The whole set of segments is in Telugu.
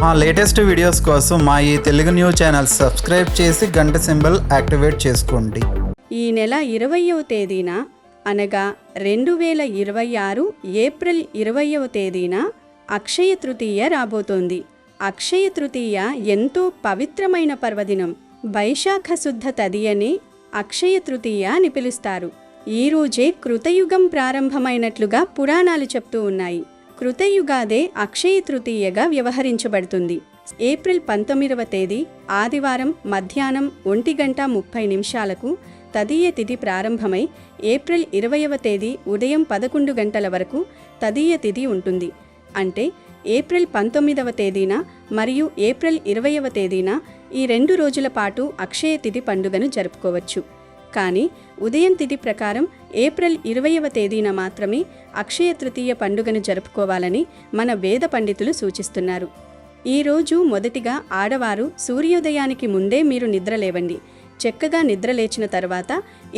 మా లేటెస్ట్ వీడియోస్ కోసం మా ఈ తెలుగు న్యూస్ ఛానల్ సబ్స్క్రైబ్ చేసి గంట సింబల్ యాక్టివేట్ చేసుకోండి. ఈ నెల 20వ తేదీన అనగా 2026 ఏప్రిల్ 20వ తేదీన అక్షయ తృతీయ రాబోతోంది. అక్షయ తృతీయ ఎంతో పవిత్రమైన పర్వదినం. వైశాఖ శుద్ధ తదియని అక్షయ తృతీయ అని పిలుస్తారు. ఈ రోజే కృతయుగం ప్రారంభమైనట్లుగా పురాణాలు చెప్తూ ఉన్నాయి. కృతయుగాదే అక్షయ తృతీయగా వ్యవహరించబడుతుంది. ఏప్రిల్ 19వ తేదీ ఆదివారం మధ్యాహ్నం 1:30 తదియ తిథి ప్రారంభమై ఏప్రిల్ 20వ తేదీ ఉదయం 11 గంటల వరకు తదియ తిథి ఉంటుంది. అంటే ఏప్రిల్ 19వ తేదీన మరియు ఏప్రిల్ 20వ తేదీన ఈ 2 రోజుల పాటు అక్షయ తిథి పండుగను జరుపుకోవచ్చు. కానీ ఉదయం తిథి ప్రకారం ఏప్రిల్ 20వ తేదీన మాత్రమే అక్షయ తృతీయ పండుగను జరుపుకోవాలని మన వేద పండితులు సూచిస్తున్నారు. ఈరోజు మొదటిగా ఆడవారు సూర్యోదయానికి ముందే మీరు నిద్రలేవండి. చక్కగా నిద్రలేచిన తర్వాత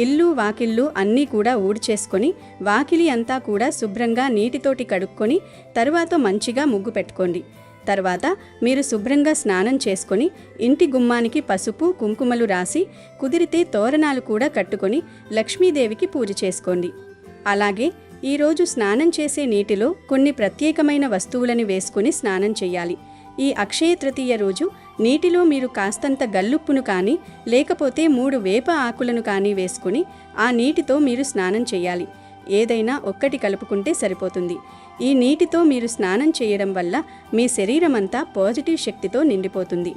ఇల్లు వాకిళ్ళు అన్నీ కూడా ఊడ్చేసుకొని వాకిలి అంతా కూడా శుభ్రంగా నీటితోటి కడుక్కొని తరువాత మంచిగా ముగ్గు పెట్టుకోండి. తర్వాత మీరు శుభ్రంగా స్నానం చేసుకొని ఇంటి గుమ్మానికి పసుపు కుంకుమలు రాసి కుదిరితే తోరణాలు కూడా కట్టుకొని లక్ష్మీదేవికి పూజ చేసుకోండి. అలాగే ఈరోజు స్నానం చేసే నీటిలో కొన్ని ప్రత్యేకమైన వస్తువులని వేసుకొని స్నానం చేయాలి. ఈ అక్షయ తృతీయ రోజు నీటిలో మీరు కాస్తంత గల్లుప్పును కానీ లేకపోతే 3 వేప ఆకులను కానీ వేసుకుని ఆ నీటితో మీరు స్నానం చేయాలి. ఏదైనా ఒక్కటి కలుపుకుంటే సరిపోతుంది. ఈ నీటితో మీరు స్నానం చేయడం వల్ల మీ శరీరమంతా పాజిటివ్ శక్తితో నిండిపోతుంది.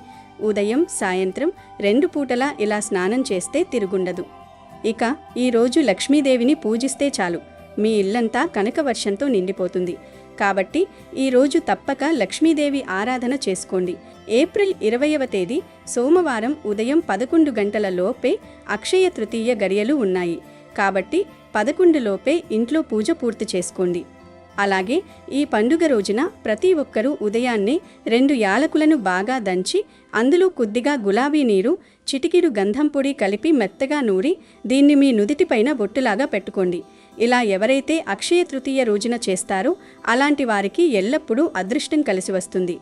ఉదయం సాయంత్రం 2 పూటలా ఇలా స్నానం చేస్తే తిరుగుండదు. ఇక ఈరోజు లక్ష్మీదేవిని పూజిస్తే చాలు, మీ ఇల్లంతా కనకవర్షంతో నిండిపోతుంది. కాబట్టి ఈరోజు తప్పక లక్ష్మీదేవి ఆరాధన చేసుకోండి. ఏప్రిల్ 20వ తేదీ సోమవారం ఉదయం 11 గంటల లోపే అక్షయ తృతీయ గడియలు ఉన్నాయి. కాబట్టి 11 లోపే ఇంట్లో పూజ పూర్తి చేసుకోండి. అలాగే ఈ పండుగ రోజున ప్రతి ఒక్కరూ ఉదయాన్నే 2 యాలకులను బాగా దంచి అందులో కొద్దిగా గులాబీ నీరు చిటికిడు గంధం పొడి కలిపి మెత్తగా నూరి దీన్ని మీ నుదిటిపైన బొట్టులాగా పెట్టుకోండి. ఇలా ఎవరైతే అక్షయ తృతీయ రోజున చేస్తారో అలాంటి వారికి ఎల్లప్పుడూ అదృష్టం కలిసి వస్తుంది.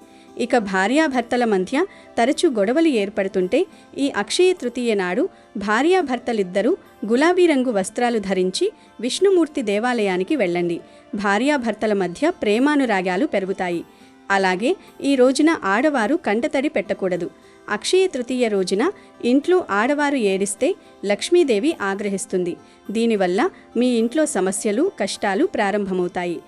ఇక భార్యాభర్తల మధ్య తరచూ గొడవలు ఏర్పడుతుంటే ఈ అక్షయ తృతీయ నాడు భార్యాభర్తలిద్దరూ గులాబీ రంగు వస్త్రాలు ధరించి విష్ణుమూర్తి దేవాలయానికి వెళ్ళండి. భార్యాభర్తల మధ్య ప్రేమానురాగాలు పెరుగుతాయి. అలాగే ఈ రోజున ఆడవారు కంటతడి పెట్టకూడదు. అక్షయ తృతీయ రోజున ఇంట్లో ఆడవారు ఏడిస్తే లక్ష్మీదేవి ఆగ్రహిస్తుంది. దీనివల్ల మీ ఇంట్లో సమస్యలు కష్టాలు ప్రారంభమవుతాయి.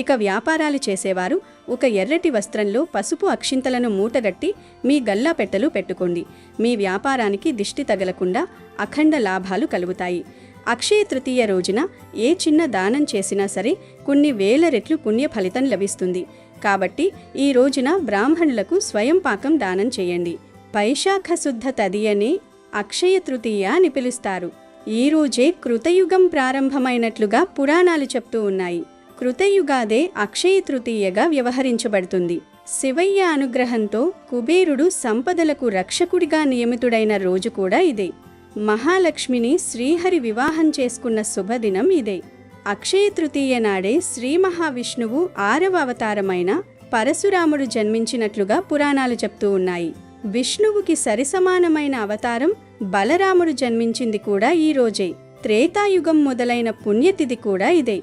ఇక వ్యాపారాలు చేసేవారు ఒక ఎర్రటి వస్త్రంలో పసుపు అక్షింతలను మూటగట్టి మీ గల్లా పెట్టెలు పెట్టుకోండి. మీ వ్యాపారానికి దిష్టి తగలకుండా అఖండ లాభాలు కలుగుతాయి. అక్షయ తృతీయ రోజున ఏ చిన్న దానం చేసినా సరే కొన్ని వేల రెట్లు పుణ్య ఫలితం లభిస్తుంది. కాబట్టి ఈ రోజున బ్రాహ్మణులకు స్వయం పాకం దానం చేయండి. వైశాఖ శుద్ధ తదియని అక్షయ తృతీయ అని పిలుస్తారు. ఈ రోజే కృతయుగం ప్రారంభమైనట్లుగా పురాణాలు చెప్తూ ఉన్నాయి. కృతయుగాదే అక్షయ తృతీయగా వ్యవహరించబడుతుంది. శివయ్య అనుగ్రహంతో కుబేరుడు సంపదలకు రక్షకుడిగా నియమితుడైన రోజు కూడా ఇదే. మహాలక్ష్మిని శ్రీహరి వివాహం చేసుకున్న శుభదినం ఇదే. అక్షయ తృతీయ నాడే శ్రీ మహావిష్ణువు 6వ అవతారమైన పరశురాముడు జన్మించినట్లుగా పురాణాలు చెప్తూ ఉన్నాయి. విష్ణువుకి సరిసమానమైన అవతారం బలరాముడు జన్మించింది కూడా ఈ రోజే. త్రేతాయుగం మొదలైన పుణ్యతిథి కూడా ఇదే.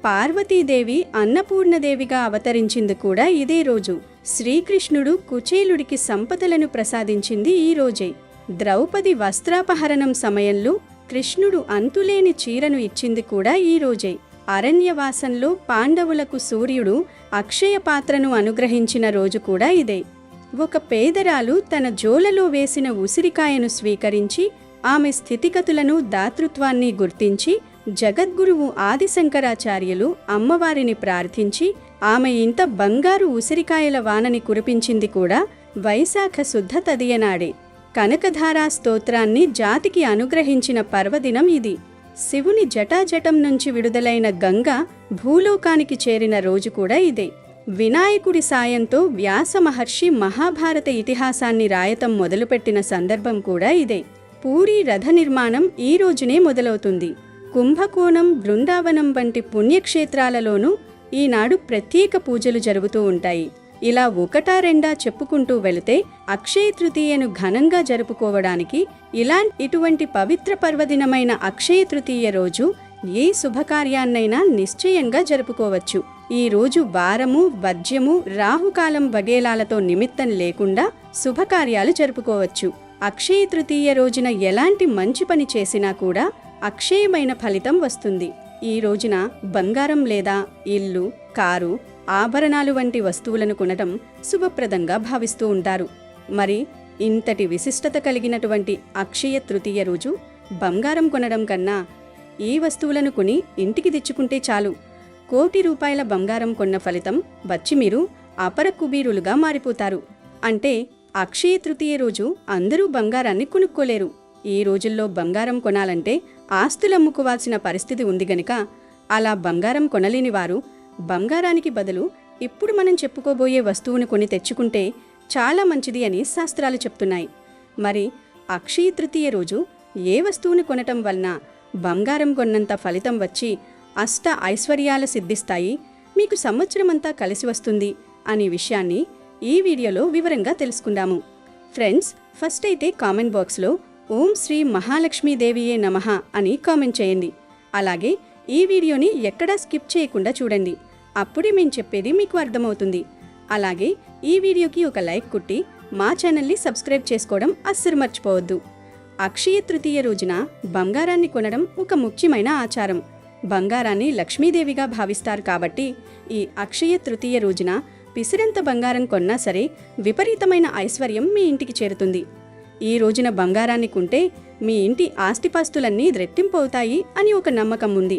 పార్వతీదేవి అన్నపూర్ణదేవిగా అవతరించింది కూడా ఇదే రోజు. శ్రీకృష్ణుడు కుచేలుడికి సంపదలను ప్రసాదించింది ఈ రోజే. ద్రౌపది వస్త్రాపహరణం సమయంలో కృష్ణుడు అంతులేని చీరను ఇచ్చింది కూడా ఈ రోజే. అరణ్యవాసంలో పాండవులకు సూర్యుడు అక్షయ పాత్రను అనుగ్రహించిన రోజు కూడా ఇదే. ఒక పేదరాలు తన జోలలో వేసిన ఉసిరికాయను స్వీకరించి ఆమె స్థితిగతులను దాతృత్వాన్ని గుర్తించి జగద్గురువు ఆదిశంకరాచార్యులు అమ్మవారిని ప్రార్థించి ఆమె ఇంత బంగారు ఉసిరికాయల వానని కురిపించింది కూడా వైశాఖ శుద్ధ తదియనాడే. కనకధారా స్తోత్రాన్ని జాతికి అనుగ్రహించిన పర్వదినం ఇది. శివుని జటాజటం నుంచి విడుదలైన గంగ భూలోకానికి చేరిన రోజు కూడా ఇదే. వినాయకుడి సాయంతో వ్యాస మహర్షి మహాభారత ఇతిహాసాన్ని రాయటం మొదలుపెట్టిన సందర్భం కూడా ఇదే. పూరీ రథ నిర్మాణం ఈ రోజునే మొదలవుతుంది. కుంభకోణం బృందావనం వంటి పుణ్యక్షేత్రాలలోనూ ఈనాడు ప్రత్యేక పూజలు జరుగుతూ ఉంటాయి. ఇలా ఒకటా రెండా చెప్పుకుంటూ వెళితే అక్షయ తృతీయను ఘనంగా జరుపుకోవడానికి ఇటువంటి పవిత్ర పర్వదినమైన అక్షయ తృతీయ రోజు ఏ శుభకార్యాన్నైనా నిశ్చయంగా జరుపుకోవచ్చు. ఈ రోజు వారము, వజ్యము, రాహుకాలం వగేలాలతో నిమిత్తం లేకుండా శుభకార్యాలు జరుపుకోవచ్చు. అక్షయ తృతీయ రోజున ఎలాంటి మంచి పని చేసినా కూడా అక్షయమైన ఫలితం వస్తుంది. ఈ రోజున బంగారం లేదా ఇల్లు, కారు, ఆభరణాలు వంటి వస్తువులను కొనడం శుభప్రదంగా భావిస్తూ ఉంటారు. మరి ఇంతటి విశిష్టత కలిగినటువంటి అక్షయ తృతీయ రోజు బంగారం కొనడం కన్నా ఈ వస్తువులను కొని ఇంటికి తెచ్చుకుంటే చాలు. ₹1,00,00,000 బంగారం కొన్న ఫలితం వచ్చి మీరు అపర కుబీరులుగా మారిపోతారు. అంటే అక్షయ తృతీయ రోజు అందరూ బంగారాన్ని కొనుక్కోలేరు. ఈ రోజుల్లో బంగారం కొనాలంటే ఆస్తులమ్ముకోవాల్సిన పరిస్థితి ఉంది గనుక అలా బంగారం కొనలేని వారు బంగారానికి బదులు ఇప్పుడు మనం చెప్పుకోబోయే వస్తువును కొని తెచ్చుకుంటే చాలా మంచిది అని శాస్త్రాలు చెప్తున్నాయి. మరి అక్షయ తృతీయ రోజు ఏ వస్తువును కొనటం వలన బంగారం కొన్నంత ఫలితం వచ్చి అష్ట ఐశ్వర్యాలు సిద్ధిస్తాయి, మీకు సంవత్సరమంతా కలిసి వస్తుంది అనే విషయాన్ని ఈ వీడియోలో వివరంగా తెలుసుకుందాము. ఫ్రెండ్స్, ఫస్ట్ అయితే కామెంట్ బాక్స్లో ఓం శ్రీ మహాలక్ష్మీదేవియే నమః అని కామెంట్ చేయండి. అలాగే ఈ వీడియోని ఎక్కడా స్కిప్ చేయకుండా చూడండి. అప్పుడే మేము చెప్పేది మీకు అర్థమవుతుంది. అలాగే ఈ వీడియోకి ఒక లైక్ కొట్టి మా ఛానల్ని సబ్స్క్రైబ్ చేసుకోవడం అస్సలు మర్చిపోవద్దు. అక్షయ తృతీయ రోజున బంగారాన్ని కొనడం ఒక ముఖ్యమైన ఆచారం. బంగారాన్ని లక్ష్మీదేవిగా భావిస్తారు కాబట్టి ఈ అక్షయ తృతీయ రోజున పిసిరంత బంగారం కొన్నా సరే విపరీతమైన ఐశ్వర్యం మీ ఇంటికి చేరుతుంది. ఈ రోజున బంగారాన్ని కొంటే మీ ఇంటి ఆస్తిపాస్తులన్నీ రెట్టింపవుతాయి అని ఒక నమ్మకం ఉంది.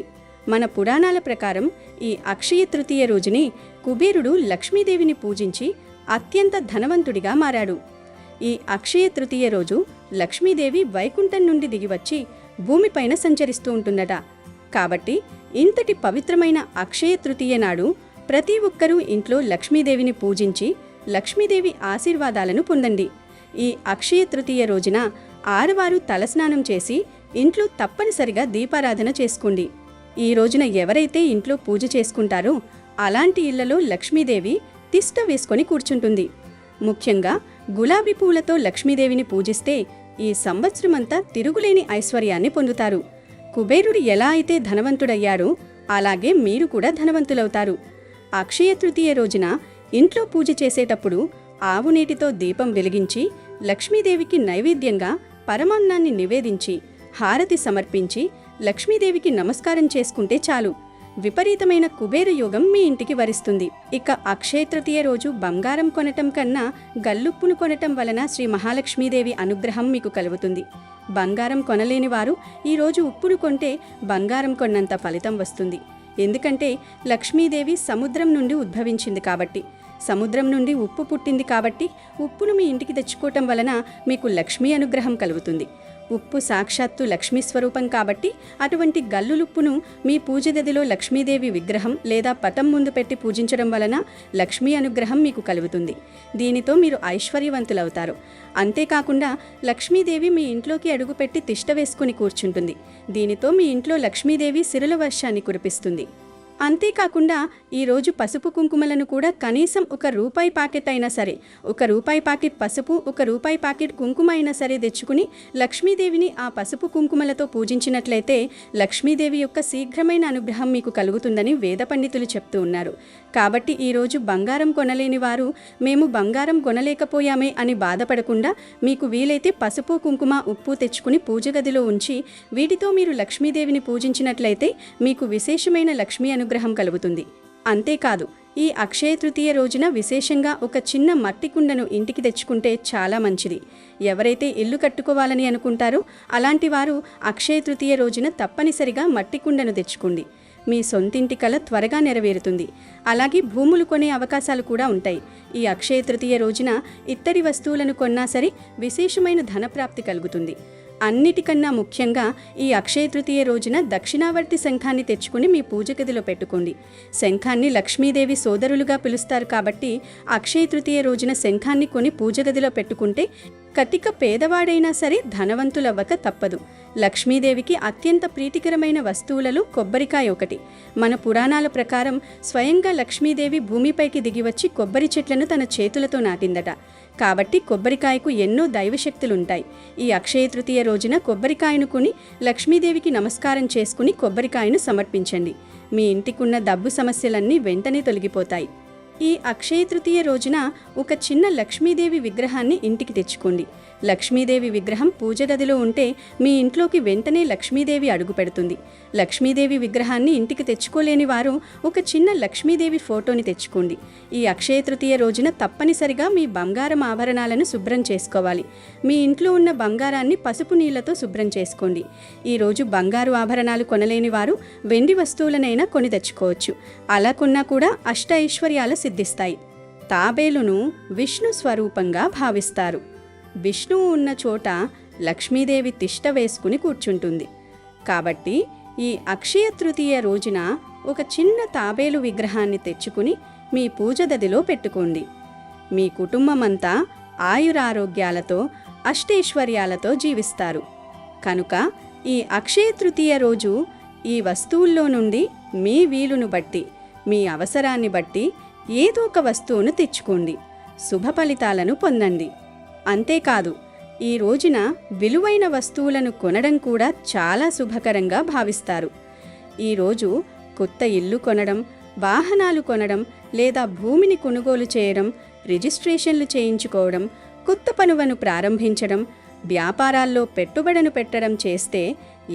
మన పురాణాల ప్రకారం ఈ అక్షయ తృతీయ రోజుని కుబేరుడు లక్ష్మీదేవిని పూజించి అత్యంత ధనవంతుడిగా మారాడు. ఈ అక్షయ తృతీయ రోజు లక్ష్మీదేవి వైకుంఠం నుండి దిగివచ్చి భూమిపైన సంచరిస్తూ ఉంటుందట. కాబట్టి ఇంతటి పవిత్రమైన అక్షయ తృతీయ నాడు ప్రతి ఒక్కరూ ఇంట్లో లక్ష్మీదేవిని పూజించి లక్ష్మీదేవి ఆశీర్వాదాలను పొందండి. ఈ అక్షయ తృతీయ రోజున ఆడవారు తలస్నానం చేసి ఇంట్లో తప్పనిసరిగా దీపారాధన చేసుకోండి. ఈ రోజున ఎవరైతే ఇంట్లో పూజ చేసుకుంటారో అలాంటి ఇళ్లలో లక్ష్మీదేవి తిష్ట వేసుకొని కూర్చుంటుంది. ముఖ్యంగా గులాబీ పూలతో లక్ష్మీదేవిని పూజిస్తే ఈ సంవత్సరమంతా తిరుగులేని ఐశ్వర్యాన్ని పొందుతారు. కుబేరుడు ఎలా అయితే ధనవంతుడయ్యారో అలాగే మీరు కూడా ధనవంతులవుతారు. అక్షయ తృతీయ రోజున ఇంట్లో పూజ చేసేటప్పుడు ఆవు నీటితో దీపం వెలిగించి లక్ష్మీదేవికి నైవేద్యంగా పరమాన్నాన్ని నివేదించి హారతి సమర్పించి లక్ష్మీదేవికి నమస్కారం చేసుకుంటే చాలు, విపరీతమైన కుబేర యోగం మీ ఇంటికి వరిస్తుంది. ఇక అక్షయ తృతీయ రోజు బంగారం కొనటం కన్నా గల్లుప్పును కొనటం వలన శ్రీ మహాలక్ష్మీదేవి అనుగ్రహం మీకు కలుగుతుంది. బంగారం కొనలేని వారు ఈరోజు ఉప్పును కొంటే బంగారం కొన్నంత ఫలితం వస్తుంది. ఎందుకంటే లక్ష్మీదేవి సముద్రం నుండి ఉద్భవించింది కాబట్టి, సముద్రం నుండి ఉప్పు పుట్టింది కాబట్టి ఉప్పును మీ ఇంటికి తెచ్చుకోవటం వలన మీకు లక్ష్మీ అనుగ్రహం కలుగుతుంది. ఉప్పు సాక్షాత్తు లక్ష్మీ స్వరూపం కాబట్టి అటువంటి గల్లులుప్పును మీ పూజ గదిలో లక్ష్మీదేవి విగ్రహం లేదా పటం ముందు పెట్టి పూజించడం వలన లక్ష్మీ అనుగ్రహం మీకు కలుగుతుంది. దీనితో మీరు ఐశ్వర్యవంతులవుతారు. అంతేకాకుండా లక్ష్మీదేవి మీ ఇంట్లోకి అడుగుపెట్టి తిష్ట వేసుకుని కూర్చుంటుంది. దీనితో మీ ఇంట్లో లక్ష్మీదేవి సిరుల వర్షాన్ని కురిపిస్తుంది. అంతేకాకుండా ఈరోజు పసుపు కుంకుమలను కూడా కనీసం ₹1 ప్యాకెట్ అయినా సరే, ₹1 ప్యాకెట్ పసుపు, ₹1 ప్యాకెట్ కుంకుమ అయినా సరే తెచ్చుకుని లక్ష్మీదేవిని ఆ పసుపు కుంకుమలతో పూజించినట్లయితే లక్ష్మీదేవి యొక్క శీఘ్రమైన అనుగ్రహం మీకు కలుగుతుందని వేద పండితులు చెప్తూ ఉన్నారు. కాబట్టి ఈరోజు బంగారం కొనలేని వారు మేము బంగారం కొనలేకపోయామే అని బాధపడకుండా మీకు వీలైతే పసుపు, కుంకుమ, ఉప్పు తెచ్చుకుని పూజ గదిలో ఉంచి వీటితో మీరు లక్ష్మీదేవిని పూజించినట్లయితే మీకు విశేషమైన లక్ష్మీ అనుగ్రహం కలుగుతుంది. అంతేకాదు, ఈ అక్షయ తృతీయ రోజున విశేషంగా ఒక చిన్న మట్టి కుండను ఇంటికి తెచ్చుకుంటే చాలా మంచిది. ఎవరైతే ఇల్లు కట్టుకోవాలని అనుకుంటారో అలాంటి వారు అక్షయ తృతీయ రోజున తప్పనిసరిగా మట్టి కుండను తెచ్చుకోండి. మీ సొంతింటి కల త్వరగా నెరవేరుతుంది. అలాగే భూములు కొనే అవకాశాలు కూడా ఉంటాయి. ఈ అక్షయ తృతీయ రోజున ఇత్తడి వస్తువులను కొన్నా సరే విశేషమైన ధనప్రాప్తి కలుగుతుంది. అన్నిటికన్నా ముఖ్యంగా ఈ అక్షయ తృతీయ రోజున దక్షిణావర్తి శంఖాన్ని తెచ్చుకుని మీ పూజ గదిలో పెట్టుకోండి. శంఖాన్ని లక్ష్మీదేవి సోదరులుగా పిలుస్తారు కాబట్టి అక్షయ తృతీయ రోజున శంఖాన్ని కొని పూజ గదిలో పెట్టుకుంటే కటిక పేదవాడైనా సరే ధనవంతులవ్వక తప్పదు. లక్ష్మీదేవికి అత్యంత ప్రీతికరమైన వస్తువులలో కొబ్బరికాయ ఒకటి. మన పురాణాల ప్రకారం స్వయంగా లక్ష్మీదేవి భూమిపైకి దిగివచ్చి కొబ్బరి చెట్లను తన చేతులతో నాటిందట. కాబట్టి కొబ్బరికాయకు ఎన్నో దైవశక్తులుంటాయి. ఈ అక్షయ తృతీయ రోజున కొబ్బరికాయను కొని లక్ష్మీదేవికి నమస్కారం చేసుకుని కొబ్బరికాయను సమర్పించండి. మీ ఇంటికున్న డబ్బు సమస్యలన్నీ వెంటనే తొలగిపోతాయి. ఈ అక్షయ తృతీయ రోజున ఒక చిన్న లక్ష్మీదేవి విగ్రహాన్ని ఇంటికి తెచ్చుకోండి. లక్ష్మీదేవి విగ్రహం పూజ గదిలో ఉంటే మీ ఇంట్లోకి వెంటనే లక్ష్మీదేవి అడుగు పెడుతుంది. లక్ష్మీదేవి విగ్రహాన్ని ఇంటికి తెచ్చుకోలేని వారు ఒక చిన్న లక్ష్మీదేవి ఫోటోని తెచ్చుకోండి. ఈ అక్షయ తృతీయ రోజున తప్పనిసరిగా మీ బంగారం ఆభరణాలను శుభ్రం చేసుకోవాలి. మీ ఇంట్లో ఉన్న బంగారాన్ని పసుపు నీళ్లతో శుభ్రం చేసుకోండి. ఈరోజు బంగారు ఆభరణాలు కొనలేని వారు వెండి వస్తువులనైనా కొని తెచ్చుకోవచ్చు. అలా కొన్నా కూడా అష్ట ఐశ్వర్యాలు సిద్ధిస్తాయి. తాబేలును విష్ణు స్వరూపంగా భావిస్తారు. విష్ణువు ఉన్న చోట లక్ష్మీదేవి తిష్ట వేసుకుని కూర్చుంటుంది. కాబట్టి ఈ అక్షయ తృతీయ రోజున ఒక చిన్న తాబేలు విగ్రహాన్ని తెచ్చుకుని మీ పూజ గదిలో పెట్టుకోండి. మీ కుటుంబమంతా ఆయురారోగ్యాలతో అష్టైశ్వర్యాలతో జీవిస్తారు. కనుక ఈ అక్షయ తృతీయ రోజు ఈ వస్తువుల్లో నుండి మీ వీలును బట్టి, మీ అవసరాన్ని బట్టి ఏదో ఒక వస్తువును తెచ్చుకోండి. శుభ ఫలితాలను పొందండి. అంతేకాదు, ఈ రోజున విలువైన వస్తువులను కొనడం కూడా చాలా శుభకరంగా భావిస్తారు. ఈరోజు కొత్త ఇల్లు కొనడం, వాహనాలు కొనడం లేదా భూమిని కొనుగోలు చేయడం, రిజిస్ట్రేషన్లు చేయించుకోవడం, కొత్త పనులను ప్రారంభించడం, వ్యాపారాల్లో పెట్టుబడులు పెట్టడం చేస్తే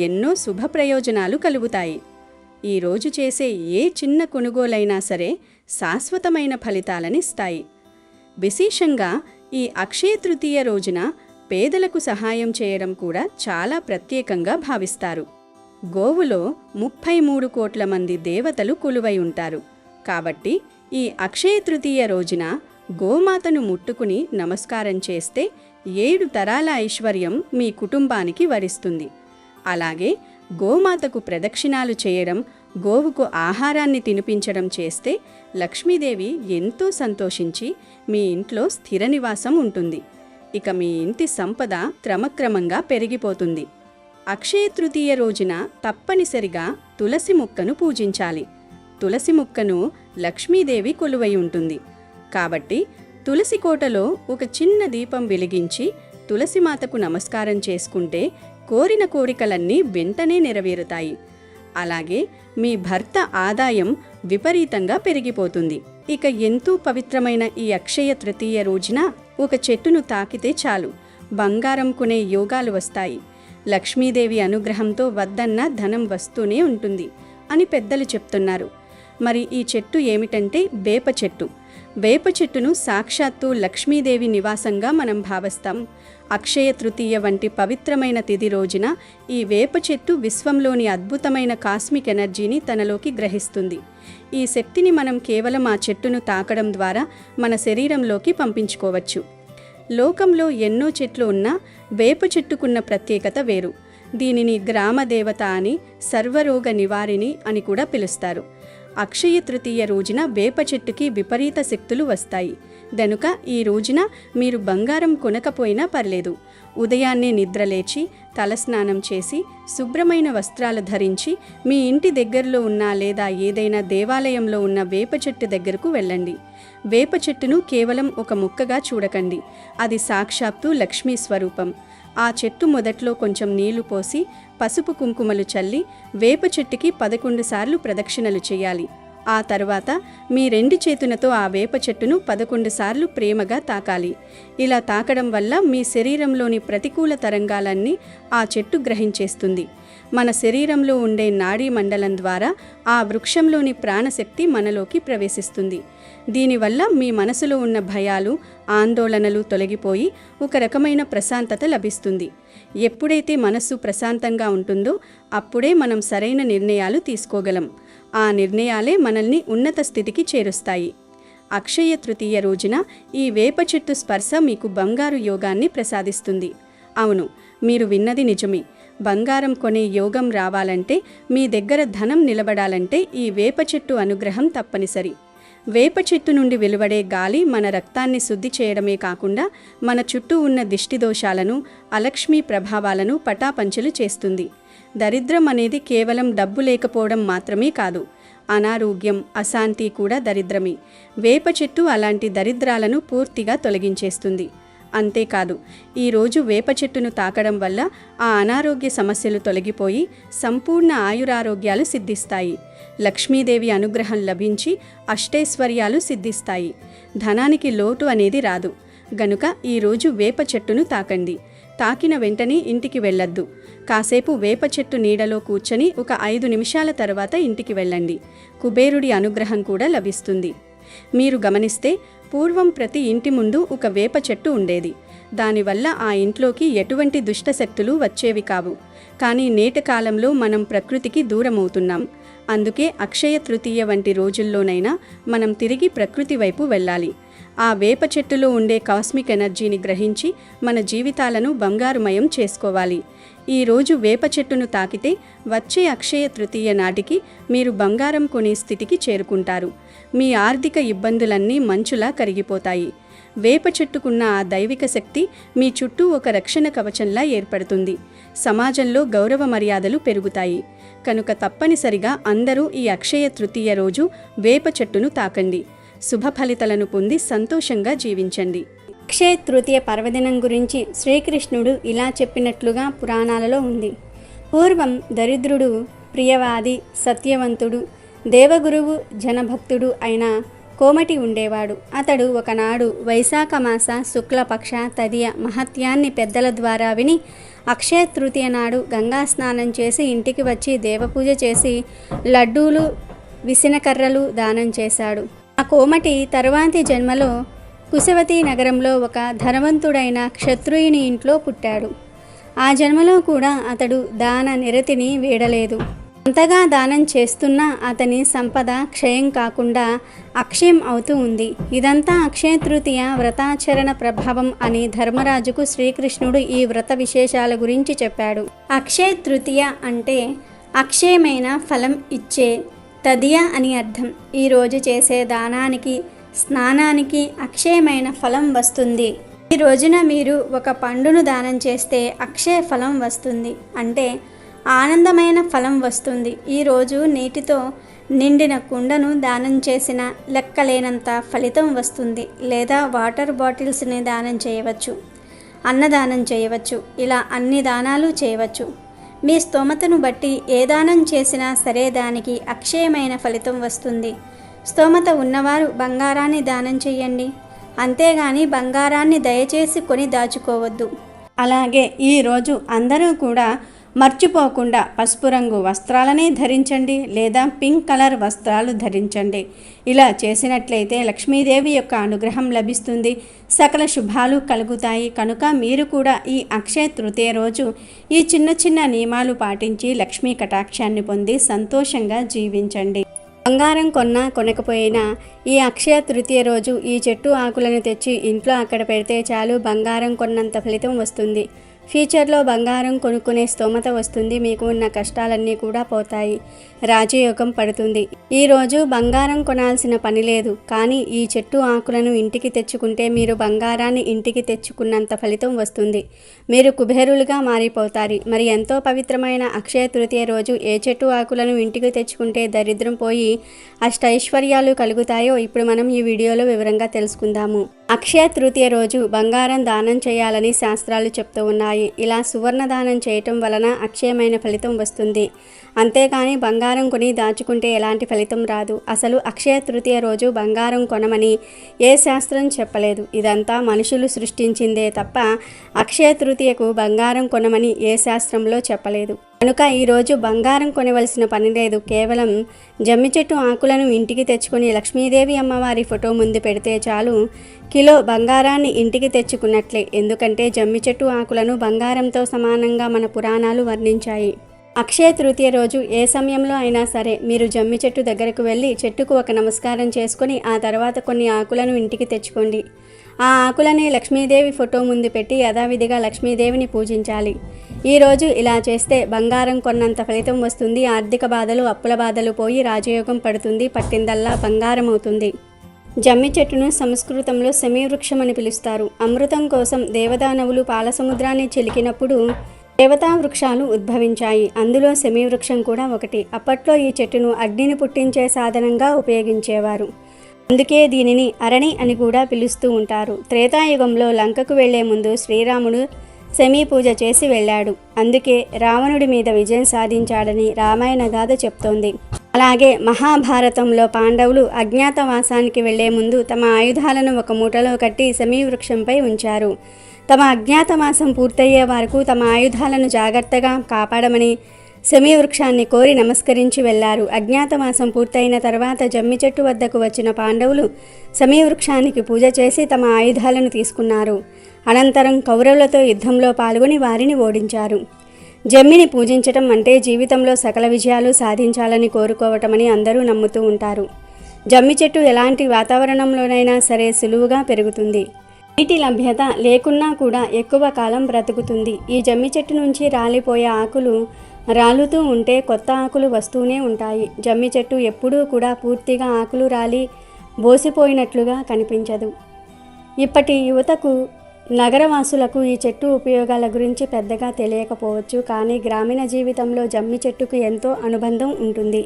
ఎన్నో శుభ ప్రయోజనాలు కలుగుతాయి. ఈరోజు చేసే ఏ చిన్న కొనుగోలైనా సరే శాశ్వతమైన ఫలితాలనిస్తాయి. విశేషంగా ఈ అక్షయ తృతీయ రోజున పేదలకు సహాయం చేయడం కూడా చాలా ప్రత్యేకంగా భావిస్తారు. గోవులో 33 కోట్ల మంది దేవతలు కొలువై ఉంటారు. కాబట్టి ఈ అక్షయ తృతీయ రోజున గోమాతను ముట్టుకుని నమస్కారం చేస్తే 7 తరాల ఐశ్వర్యం మీ కుటుంబానికి వరిస్తుంది. అలాగే గోమాతకు ప్రదక్షిణాలు చేయడం, గోవుకు ఆహారాన్ని తినిపించడం చేస్తే లక్ష్మీదేవి ఎంతో సంతోషించి మీ ఇంట్లో స్థిర నివాసం ఉంటుంది. ఇక మీ ఇంటి సంపద క్రమక్రమంగా పెరిగిపోతుంది. అక్షయ తృతీయ రోజున తప్పనిసరిగా తులసి మొక్కను పూజించాలి. తులసి మొక్కను లక్ష్మీదేవి కొలువై ఉంటుంది. కాబట్టి తులసి కోటలో ఒక చిన్న దీపం వెలిగించి తులసిమాతకు నమస్కారం చేసుకుంటే కోరిన కోరికలన్నీ వెంటనే నెరవేరుతాయి. అలాగే మీ భర్త ఆదాయం విపరీతంగా పెరిగిపోతుంది. ఇక ఎంతో పవిత్రమైన ఈ అక్షయ తృతీయ రోజున ఒక చెట్టును తాకితే చాలు బంగారం కొనే యోగాలు వస్తాయి. లక్ష్మీదేవి అనుగ్రహంతో వద్దన్న ధనం వస్తూనే ఉంటుంది అని పెద్దలు చెప్తున్నారు. మరి ఈ చెట్టు ఏమిటంటే వేప చెట్టు. వేప చెట్టును సాక్షాత్తు లక్ష్మీదేవి నివాసంగా మనం భావిస్తాం. అక్షయ తృతీయ వంటి పవిత్రమైన తిథి రోజున ఈ వేప చెట్టు విశ్వంలోని అద్భుతమైన కాస్మిక్ ఎనర్జీని తనలోకి గ్రహిస్తుంది. ఈ శక్తిని మనం కేవలం ఆ చెట్టును తాకడం ద్వారా మన శరీరంలోకి పంపించుకోవచ్చు. లోకంలో ఎన్నో చెట్లు ఉన్నా వేప చెట్టుకున్న ప్రత్యేకత వేరు. దీనిని గ్రామదేవత అని, సర్వరోగ నివారిణి అని కూడా పిలుస్తారు. అక్షయ తృతీయ రోజున వేప చెట్టుకి విపరీత శక్తులు వస్తాయి. గనుక ఈ రోజున మీరు బంగారం కొనకపోయినా పర్లేదు. ఉదయాన్నే నిద్రలేచి తలస్నానం చేసి శుభ్రమైన వస్త్రాలు ధరించి మీ ఇంటి దగ్గరలో ఉన్న లేదా ఏదైనా దేవాలయంలో ఉన్న వేప చెట్టు దగ్గరకు వెళ్ళండి. వేప చెట్టును కేవలం ఒక ముక్కగా చూడకండి. అది సాక్షాత్తు లక్ష్మీ స్వరూపం. ఆ చెట్టు మొదట్లో కొంచెం నీళ్లు పోసి పసుపు కుంకుమలు చల్లి వేప చెట్టుకి 11 సార్లు ప్రదక్షిణలు చేయాలి. ఆ తర్వాత మీ 2 చేతులతో ఆ వేప చెట్టును 11 సార్లు ప్రేమగా తాకాలి. ఇలా తాకడం వల్ల మీ శరీరంలోని ప్రతికూల తరంగాలన్నీ ఆ చెట్టు గ్రహించేస్తుంది. మన శరీరంలో ఉండే నాడీ మండలం ద్వారా ఆ వృక్షంలోని ప్రాణశక్తి మనలోకి ప్రవేశిస్తుంది. దీనివల్ల మీ మనసులో ఉన్న భయాలు, ఆందోళనలు తొలగిపోయి ఒక రకమైన ప్రశాంతత లభిస్తుంది. ఎప్పుడైతే మనస్సు ప్రశాంతంగా ఉంటుందో అప్పుడే మనం సరైన నిర్ణయాలు తీసుకోగలం. ఆ నిర్ణయాలే మనల్ని ఉన్నత స్థితికి చేరుస్తాయి. అక్షయ తృతీయ రోజున ఈ వేప చెట్టు స్పర్శ మీకు బంగారు యోగాన్ని ప్రసాదిస్తుంది. అవును, మీరు విన్నది నిజమే. బంగారం కొనే యోగం రావాలంటే, మీ దగ్గర ధనం నిలబడాలంటే ఈ వేప చెట్టు అనుగ్రహం తప్పనిసరి. వేప చెట్టు నుండి వెలువడే గాలి మన రక్తాన్ని శుద్ధి చేయడమే కాకుండా మన చుట్టూ ఉన్న దిష్టి దోషాలను, అలక్ష్మీ ప్రభావాలను పటాపంచలు చేస్తుంది. దరిద్రం అనేది కేవలం డబ్బు లేకపోవడం మాత్రమే కాదు, అనారోగ్యం, అశాంతి కూడా దరిద్రమే. వేప చెట్టు అలాంటి దరిద్రాలను పూర్తిగా తొలగించేస్తుంది. అంతేకాదు, ఈరోజు వేప చెట్టును తాకడం వల్ల ఆ అనారోగ్య సమస్యలు తొలగిపోయి సంపూర్ణ ఆయురారోగ్యాలు సిద్ధిస్తాయి. లక్ష్మీదేవి అనుగ్రహం లభించి అష్టైశ్వర్యాలు సిద్ధిస్తాయి. ధనానికి లోటు అనేది రాదు. గనుక ఈరోజు వేప చెట్టును తాకండి. తాకిన వెంటనే ఇంటికి వెళ్ళొద్దు. కాసేపు వేప చెట్టు నీడలో కూర్చొని ఒక 5 నిమిషాల తర్వాత ఇంటికి వెళ్ళండి. కుబేరుడి అనుగ్రహం కూడా లభిస్తుంది. మీరు గమనిస్తే పూర్వం ప్రతి ఇంటి ముందు ఒక వేప చెట్టు ఉండేది. దానివల్ల ఆ ఇంట్లోకి ఎటువంటి దుష్టశక్తులు వచ్చేవి కావు. కానీ నేటి కాలంలో మనం ప్రకృతికి దూరమవుతున్నాం. అందుకే అక్షయ తృతీయ వంటి రోజుల్లోనైనా మనం తిరిగి ప్రకృతి వైపు వెళ్ళాలి. ఆ వేప చెట్టులో ఉండే కాస్మిక్ ఎనర్జీని గ్రహించి మన జీవితాలను బంగారుమయం చేసుకోవాలి. ఈరోజు వేప చెట్టును తాకితే వచ్చే అక్షయ తృతీయ నాటికి మీరు బంగారం కొనే స్థితికి చేరుకుంటారు. మీ ఆర్థిక ఇబ్బందులన్నీ మంచులా కరిగిపోతాయి. వేప చెట్టుకున్న ఆ దైవిక శక్తి మీ చుట్టూ ఒక రక్షణ కవచంలా ఏర్పడుతుంది. సమాజంలో గౌరవ మర్యాదలు పెరుగుతాయి. కనుక తప్పనిసరిగా అందరూ ఈ అక్షయ తృతీయ రోజు వేప చెట్టును తాకండి. శుభ ఫలితాలను పొంది సంతోషంగా జీవించండి. అక్షయ తృతీయ పర్వదినం గురించి శ్రీకృష్ణుడు ఇలా చెప్పినట్లుగా పురాణాలలో ఉంది. పూర్వం దరిద్రుడు, ప్రియవాది, సత్యవంతుడు, దేవగురువు, జనభక్తుడు అయిన కోమటి ఉండేవాడు. అతడు ఒకనాడు వైశాఖ మాస శుక్లపక్ష తదియ మహత్యాన్ని పెద్దల ద్వారా విని అక్షయ తృతీయ నాడు గంగా స్నానం చేసి ఇంటికి వచ్చి దేవపూజ చేసి లడ్డూలు, విసనకర్రలు దానం చేశాడు. ఆ కోమటి తరువాతి జన్మలో కుశవతి నగరంలో ఒక ధనవంతుడైన క్షత్రియుని ఇంట్లో పుట్టాడు. ఆ జన్మలో కూడా అతడు దాన నిరతిని వీడలేదు. అంతగా దానం చేస్తున్నా అతని సంపద క్షయం కాకుండా అక్షయం అవుతూ ఉంది. ఇదంతా అక్షయ తృతీయ వ్రతాచరణ ప్రభావం అని ధర్మరాజుకు శ్రీకృష్ణుడు ఈ వ్రత విశేషాల గురించి చెప్పాడు. అక్షయ తృతీయ అంటే అక్షయమైన ఫలం ఇచ్చే తదియ అని అర్థం. ఈరోజు చేసే దానానికి, స్నానానికి అక్షయమైన ఫలం వస్తుంది. ఈ రోజున మీరు ఒక పండును దానం చేస్తే అక్షయ ఫలం వస్తుంది, అంటే ఆనందమైన ఫలం వస్తుంది. ఈరోజు నీటితో నిండిన కుండను దానం చేసిన లెక్కలేనంత ఫలితం వస్తుంది. లేదా వాటర్ బాటిల్స్ని దానం చేయవచ్చు, అన్నదానం చేయవచ్చు. ఇలా అన్ని దానాలు చేయవచ్చు. మీ స్తోమతను బట్టి ఏ దానం చేసినా సరే దానికి అక్షయమైన ఫలితం వస్తుంది. స్తోమత ఉన్నవారు బంగారాన్ని దానం చేయండి. అంతేగాని బంగారాన్ని దయచేసి కొని దాచుకోవద్దు. అలాగే ఈరోజు అందరూ కూడా మర్చిపోకుండా పసుపు రంగు వస్త్రాలనే ధరించండి, లేదా పింక్ కలర్ వస్త్రాలు ధరించండి. ఇలా చేసినట్లయితే లక్ష్మీదేవి యొక్క అనుగ్రహం లభిస్తుంది, సకల శుభాలు కలుగుతాయి. కనుక మీరు కూడా ఈ అక్షయ తృతీయ రోజు ఈ చిన్న చిన్న నియమాలు పాటించి లక్ష్మీ కటాక్షాన్ని పొంది సంతోషంగా జీవించండి. బంగారం కొన్నా కొనకపోయినా ఈ అక్షయ తృతీయ రోజు ఈ చెట్టు ఆకులను తెచ్చి ఇంట్లో అక్కడ పెడితే చాలు, బంగారం కొన్నంత ఫలితం వస్తుంది. ఫ్యూచర్లో బంగారం కొనుక్కునే స్తోమత వస్తుంది. మీకు ఉన్న కష్టాలన్నీ కూడా పోతాయి. రాజయోగం పడుతుంది. ఈరోజు బంగారం కొనాల్సిన పని లేదు. కానీ ఈ చెట్టు ఆకులను ఇంటికి తెచ్చుకుంటే మీరు బంగారాన్ని ఇంటికి తెచ్చుకున్నంత ఫలితం వస్తుంది. మీరు కుబేరులుగా మారిపోతారు. మరి ఎంతో పవిత్రమైన అక్షయ తృతీయ రోజు ఏ చెట్టు ఆకులను ఇంటికి తెచ్చుకుంటే దరిద్రం పోయి అష్టైశ్వర్యాలు కలుగుతాయో ఇప్పుడు మనం ఈ వీడియోలో వివరంగా తెలుసుకుందాము. అక్షయ తృతీయ రోజు బంగారం దానం చేయాలని శాస్త్రాలు చెప్తూ ఉన్నాయి. ఇలా సువర్ణ దానం చేయటం వలన అక్షయమైన ఫలితం వస్తుంది. అంతేకాని బంగారం కొని దాచుకుంటే ఎలాంటి ఫలితం రాదు. అసలు అక్షయ తృతీయ రోజు బంగారం కొనమని ఏ శాస్త్రం చెప్పలేదు. ఇదంతా మనుషులు సృష్టించిందే తప్ప అక్షయ తృతీయకు బంగారం కొనమని ఏ శాస్త్రంలో చెప్పలేదు. కనుక ఈరోజు బంగారం కొనవలసిన పని లేదు. కేవలం జమ్మి చెట్టు ఆకులను ఇంటికి తెచ్చుకొని లక్ష్మీదేవి అమ్మవారి ఫోటో ముందు పెడితే చాలు, కిలో బంగారాన్ని ఇంటికి తెచ్చుకున్నట్లే. ఎందుకంటే జమ్మి చెట్టు ఆకులను బంగారంతో సమానంగా మన పురాణాలు వర్ణించాయి. అక్షయ తృతీయ రోజు ఏ సమయంలో అయినా సరే మీరు జమ్మి చెట్టు దగ్గరకు వెళ్ళి చెట్టుకు ఒక నమస్కారం చేసుకొని ఆ తర్వాత కొన్ని ఆకులను ఇంటికి తెచ్చుకోండి. ఆ ఆకులని లక్ష్మీదేవి ఫోటో ముందు పెట్టి యథావిధిగా లక్ష్మీదేవిని పూజించాలి. ఈరోజు ఇలా చేస్తే బంగారం కొన్నంత ఫలితం వస్తుంది. ఆర్థిక బాధలు, అప్పుల బాధలు పోయి రాజయోగం పడుతుంది. పట్టిందల్లా బంగారం అవుతుంది. జమ్మి చెట్టును సంస్కృతంలో శమీవృక్షం అని పిలుస్తారు. అమృతం కోసం దేవదానవులు పాలసముద్రాన్ని చిలికినప్పుడు దేవతా వృక్షాలు ఉద్భవించాయి. అందులో శమీవృక్షం కూడా ఒకటి. అప్పట్లో ఈ చెట్టును అగ్నిని పుట్టించే సాధనంగా ఉపయోగించేవారు. అందుకే దీనిని అరణి అని కూడా పిలుస్తూ ఉంటారు. త్రేతాయుగంలో లంకకు వెళ్లే ముందు శ్రీరాముడు శమీ పూజ చేసి వెళ్ళాడు. అందుకే రావణుడి మీద విజయం సాధించాడని రామాయణ గాథ చెప్తోంది. అలాగే మహాభారతంలో పాండవులు అజ్ఞాతవాసానికి వెళ్లే ముందు తమ ఆయుధాలను ఒక మూటలో కట్టి శమీవృక్షంపై ఉంచారు. తమ అజ్ఞాతవాసం పూర్తయ్యే వరకు తమ ఆయుధాలను జాగ్రత్తగా కాపాడమని శమీవృక్షాన్ని కోరి నమస్కరించి వెళ్లారు. అజ్ఞాతవాసం పూర్తయిన తర్వాత జమ్మి చెట్టు వద్దకు వచ్చిన పాండవులు శమీవృక్షానికి పూజ చేసి తమ ఆయుధాలను తీసుకున్నారు. అనంతరం కౌరవులతో యుద్ధంలో పాల్గొని వారిని ఓడించారు. జమ్మిని పూజించటం అంటే జీవితంలో సకల విజయాలు సాధించాలని కోరుకోవటమని అందరూ నమ్ముతూ ఉంటారు. జమ్మి చెట్టు ఎలాంటి వాతావరణంలోనైనా సరే సులువుగా పెరుగుతుంది. నీటి లభ్యత లేకున్నా కూడా ఎక్కువ కాలం బ్రతుకుతుంది. ఈ జమ్మి చెట్టు నుంచి రాలిపోయే ఆకులు రాలుతూ ఉంటే కొత్త ఆకులు వస్తూనే ఉంటాయి. జమ్మి చెట్టు ఎప్పుడూ కూడా పూర్తిగా ఆకులు రాలి బోసిపోయినట్లుగా కనిపించదు. ఇప్పటి యువతకు, నగరవాసులకు ఈ చెట్టు ఉపయోగాల గురించి పెద్దగా తెలియకపోవచ్చు. కానీ గ్రామీణ జీవితంలో జమ్మి చెట్టుకు ఎంతో అనుబంధం ఉంటుంది.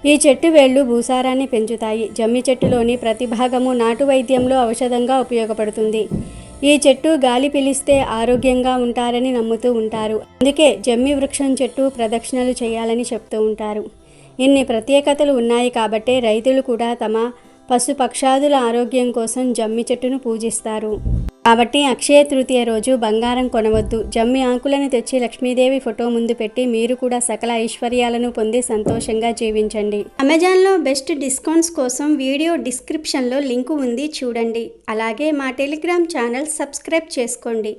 ఈ చెట్టు వేళ్ళు భూసారాన్ని పెంచుతాయి. జమ్మి చెట్టులోని ప్రతి భాగము నాటు వైద్యంలో ఔషధంగా ఉపయోగపడుతుంది. ఈ చెట్టు గాలి పీలిస్తే ఆరోగ్యంగా ఉంటారని నమ్ముతూ ఉంటారు. అందుకే జమ్మి వృక్షం చెట్టు ప్రదక్షిణలు చేయాలని చెప్తూ ఉంటారు. ఇన్ని ప్రత్యేకతలు ఉన్నాయి కాబట్టే రైతులు కూడా తమ పశుపక్షాదుల ఆరోగ్యం కోసం జమ్మి చెట్టును పూజిస్తారు. కాబట్టి అక్షయ తృతీయ రోజు బంగారం కొనవద్దు. జమ్మి ఆకులను తెచ్చి లక్ష్మీదేవి ఫోటో ముందు పెట్టి మీరు కూడా సకల ఐశ్వర్యాలను పొంది సంతోషంగా జీవించండి. అమెజాన్లో బెస్ట్ డిస్కౌంట్స్ కోసం వీడియో డిస్క్రిప్షన్లో లింకు ఉంది, చూడండి. అలాగే మా టెలిగ్రామ్ ఛానల్ సబ్స్క్రైబ్ చేసుకోండి.